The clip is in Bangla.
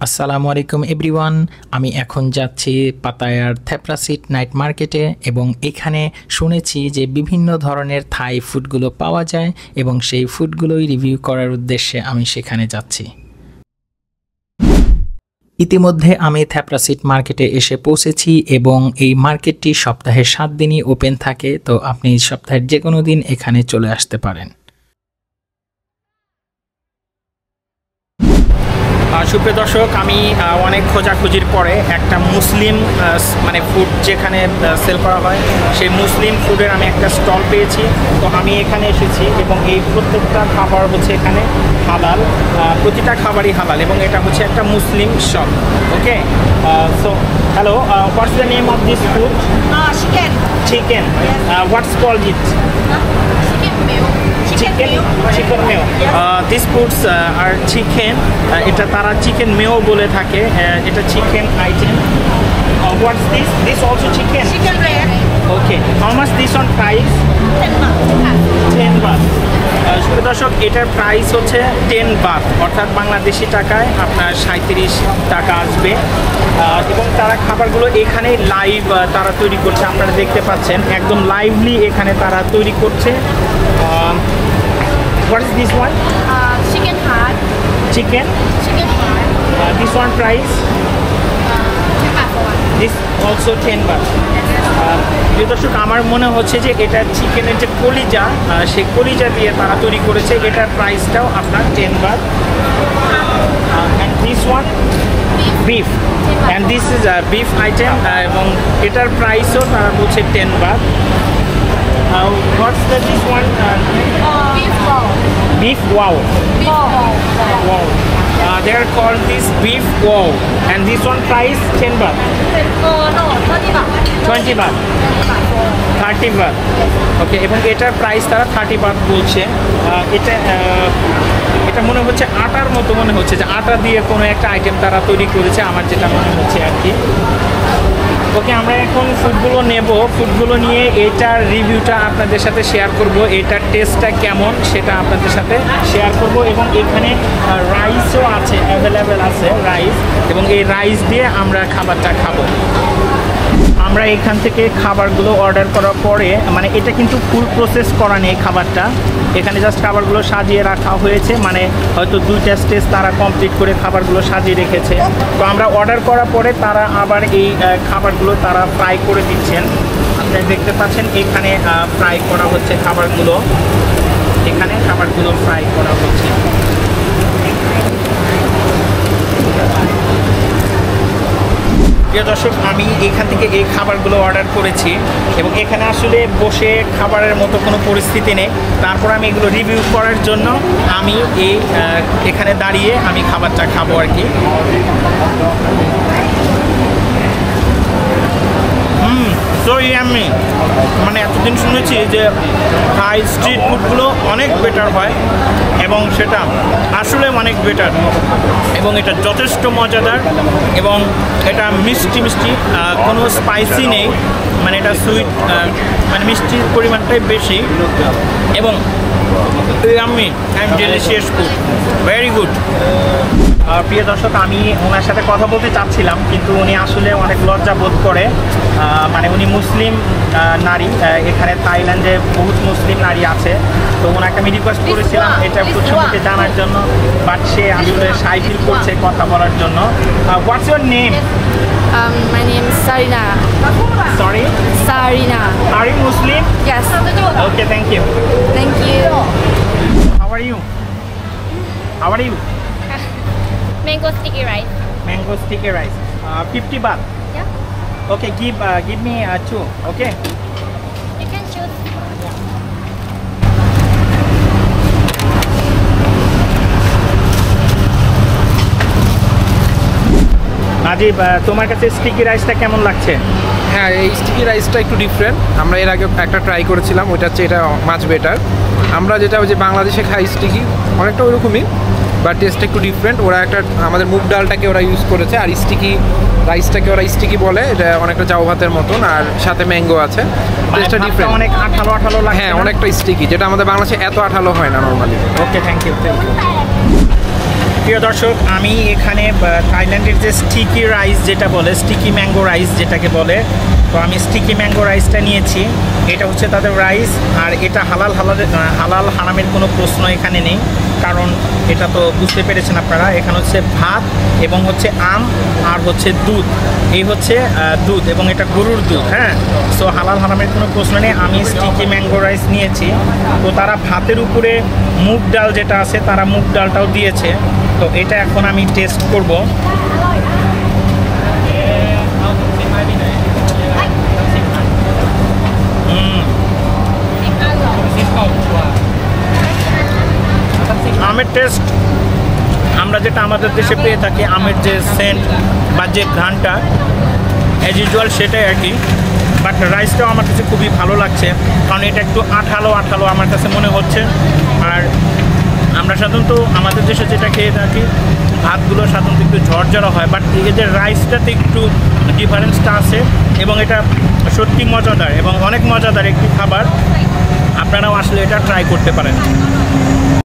আসসালামু আলাইকুম এভরিওয়ান। আমি এখন যাচ্ছি পাতায়ার থ্যাপরাসিট নাইট মার্কেটে এবং এখানে শুনেছি যে বিভিন্ন ধরনের থাই ফুডগুলো পাওয়া যায় এবং সেই ফুডগুলোই রিভিউ করার উদ্দেশ্যে আমি সেখানে যাচ্ছি। ইতিমধ্যে আমি থ্যাপরাসিট মার্কেটে এসে পৌঁছেছি এবং এই মার্কেটটি সপ্তাহে 7 দিনই ওপেন থাকে, তো আপনি সপ্তাহের যে কোনো দিন এখানে চলে আসতে পারেন। সুপ্রিয় দর্শক, আমি অনেক খোঁজাখুঁজির পরে একটা মুসলিম ফুড যেখানে সেল করা হয় সেই মুসলিম ফুডের আমি একটা স্টল পেয়েছি। তো আমি এখানে এসেছি এবং এই প্রত্যেকটা খাবার হচ্ছে এখানে হালাল, প্রতিটা খাবারই হালাল এবং এটা হচ্ছে একটা Muslim shop. Okay, so hello, what's the name of this food? Chicken. What's called it? Chicken mayo. This foods are chicken, এটা তারা চিকেন মেও বলে থাকে। এটা chicken item. What's this? This also chicken? Chicken breast. Okay, how much this on price? 10 baht. দর্শক, এটার প্রাইস হচ্ছে 10 বাত, অর্থাৎ বাংলাদেশি টাকায় আপনার 37 টাকা আসবে। এবং তারা খাবারগুলো এখানে লাইভ তারা তৈরি করছে, আপনারা দেখতে পাচ্ছেন একদম লাইভলি এখানে তারা তৈরি করছে। What is this one? Chicken heart. Chicken. Chicken heart. This one price? 10 baht for one. This also 10 baht. প্রিয় দর্শক, আমার মনে হচ্ছে যে এটা চিকেনের যে কলিজা, সেই কলিজা দিয়ে তারা তৈরি করেছে। এটার প্রাইসটাও আপনার 10 Baat. And this one? Beef. And this is a beef item এবং এটার প্রাইসও তারা বলছে 10 Baat. What's this one? Beef bowl. Beef wow. Beef bowl. Wow. They are called this beef wow. And this one price 10 baht. No, 30 baht. 20 baht. 30 baht. ওকে, এবং এটার প্রাইস তারা 30 বাত বলছে। এটা মনে হচ্ছে আটার মতো, মনে হচ্ছে যে আটা দিয়ে কোনো একটা আইটেম তারা তৈরি করেছে, আমার যেটা মনে হচ্ছে আর কি। ওকে, আমরা এখন ফুডগুলো নেব, ফুডগুলো নিয়ে এটার রিভিউটা আপনাদের সাথে শেয়ার করব, এটার টেস্টটা কেমন সেটা আপনাদের সাথে শেয়ার করব। এবং এখানে রাইসও আছে, অ্যাভেলেবেল আছে রাইস, এবং এই রাইস দিয়ে আমরা খাবারটা খাবো। আমরা এখান থেকে খাবারগুলো অর্ডার করার পরে, মানে এটা কিন্তু ফুল প্রসেস করা নেই খাবারটা, এখানে জাস্ট খাবারগুলো সাজিয়ে রাখা হয়েছে, মানে হয়তো 2টা স্টেজ তারা কমপ্লিট করে খাবারগুলো সাজিয়ে রেখেছে। তো আমরা অর্ডার করার পরে তারা আবার এই খাবারগুলো তারা ফ্রাই করে দিচ্ছেন। আপনারা দেখতে পাচ্ছেন এখানে ফ্রাই করা হচ্ছে খাবারগুলো, এখানে খাবারগুলো ফ্রাই করা হচ্ছে। প্রিয় দর্শক, আমি এখান থেকে এই খাবারগুলো অর্ডার করেছি এবং এখানে আসলে বসে খাবারের মতো কোনো পরিস্থিতি নেই। তারপর আমি এগুলো রিভিউ করার জন্য আমি এখানে দাঁড়িয়ে আমি খাবারটা খাবো আর কি। সো ইয়াম্মি, মানে এতদিন শুনেছি যে থাই স্ট্রিট ফুডগুলো অনেক বেটার হয় এবং সেটা আসলে অনেক বেটার, এবং এটা যথেষ্ট মজাদার এবং এটা মিষ্টি মিষ্টি, কোনো স্পাইসি নেই, মানে এটা সুইট, মানে মিষ্টির পরিমাণটাই বেশি এবং yummy and delicious food, very good. প্রিয় দর্শক, আমি ওনার সাথে কথা বলতে চাচ্ছিলাম কিন্তু উনি আসলে অনেক লজ্জা বোধ করে, মানে উনি মুসলিম নারী, এখানে থাইল্যান্ডে বহুত মুসলিম নারী আছে। তো ওনাকে আমি রিকোয়েস্ট করেছিলাম এটা ফুড সম্পর্কে জানার জন্য, বাট সে আসলে শাই ফিল করছে কথা বলার জন্য। What's your name? My name is Sarina. Sorry? Sarina. Are you Muslim? Yes. Okay, thank you. Thank you. How are you? How are you? Mango sticky rice. Mango sticky rice. 50 baht. Yeah. Okay, give me 2. Okay. You can choose. Najib, তোমার কাছে স্টিকি রাইসটা কেমন লাগছে? হ্যাঁ, এই স্টিকি রাইসটা একটু ডিফারেন্ট। আমরা এর আগে একটা ট্রাই করেছিলাম, ওইটা হচ্ছে এটা মাছ বেটার। আমরা যেটা ওই যে বাংলাদেশে খাই স্টিকি, অনেকটা ওইরকমই, বাট টেস্টটা একটু ডিফারেন্ট। ওরা একটা আমাদের মুগ ডালটাকে ওরা ইউজ করেছে, আর স্টিকি রাইসটাকে ওরা স্টিকি বলে, এটা অনেকটা চাউ ভাতের মতন, আর সাথে ম্যাঙ্গো আছে। টেস্টটা ডিফারেন্ট, অনেক আঠালো আঠালো লাগে। হ্যাঁ, অনেকটা স্টিকি, যেটা আমাদের বাংলাদেশে এত আঠালো হয় না নর্মালি। Okay, thank you. প্রিয় দর্শক, আমি এখানে থাইল্যান্ডের যে স্টিকি রাইস যেটা বলে, স্টিকি ম্যাঙ্গো রাইস যেটাকে বলে, তো আমি স্টিকি ম্যাঙ্গো রাইসটা নিয়েছি। এটা হচ্ছে তাদের রাইস, আর এটা হালাল হারামের কোনো প্রশ্ন এখানে নেই, কারণ এটা তো বুঝতে পেরেছেন আপনারা। এখানে হচ্ছে ভাত এবং হচ্ছে আম আর হচ্ছে দুধ, এই হচ্ছে দুধ এবং এটা গরুর দুধ। হ্যাঁ, সো হালাল হারামের কোনো প্রশ্ন নেই। আমি স্টিকি ম্যাঙ্গো রাইস নিয়েছি। তো তারা ভাতের উপরে মুগ ডাল যেটা আছে, তারা মুগ ডালটাও দিয়েছে। তো এটা এখন আমি টেস্ট করব। আমের টেস্ট আমরা যেটা আমাদের দেশে পেয়ে থাকি, আমের যে সেন্ট বা যে ঘ্রাণটা অ্যাজ ইউজুয়াল সেটাই আর কি। বাট রাইসটাও আমার কাছে খুবই ভালো লাগছে, কারণ এটা একটু আঠালো আঠালো আমার কাছে মনে হচ্ছে। আর আমরা সাধারণত আমাদের দেশে যেটা খেয়ে থাকি, ভাতগুলো সাধারণত একটু ঝরঝরা হয়, বাট এদের রাইসটাতে একটু ডিফারেন্সটা আছে এবং এটা সত্যি মজাদার এবং অনেক মজাদার একটি খাবার। আপনারাও আসলে এটা ট্রাই করতে পারেন।